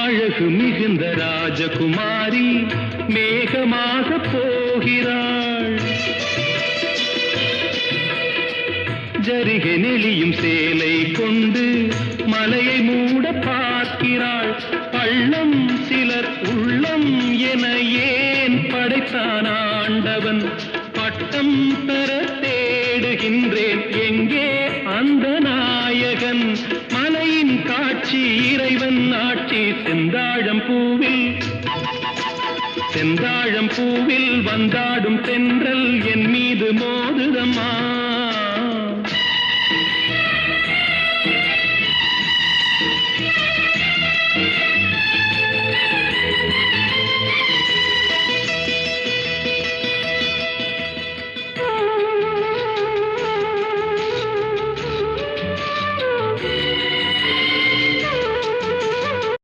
அழகு மிகுந்த ராஜகுமாரி மேகமாக போகிறாள். ஜரிகை நெளியும் சேலை கொண்டு மலையை மூட பார்க்கிறாள். பள்ளம் சிலர் உள்ளம் என ஏன் படைத்தான் ஆண்டவன்? பட்டம் பெற தேடுகின்றேன், எங்கே அந்த நாயகன்? மலையின் காட்சி இறைவன் ஆட்சி. செந்தாழம் பூவில் வந்தாடும் தென்றல் என் மீது மோதுதம்மா.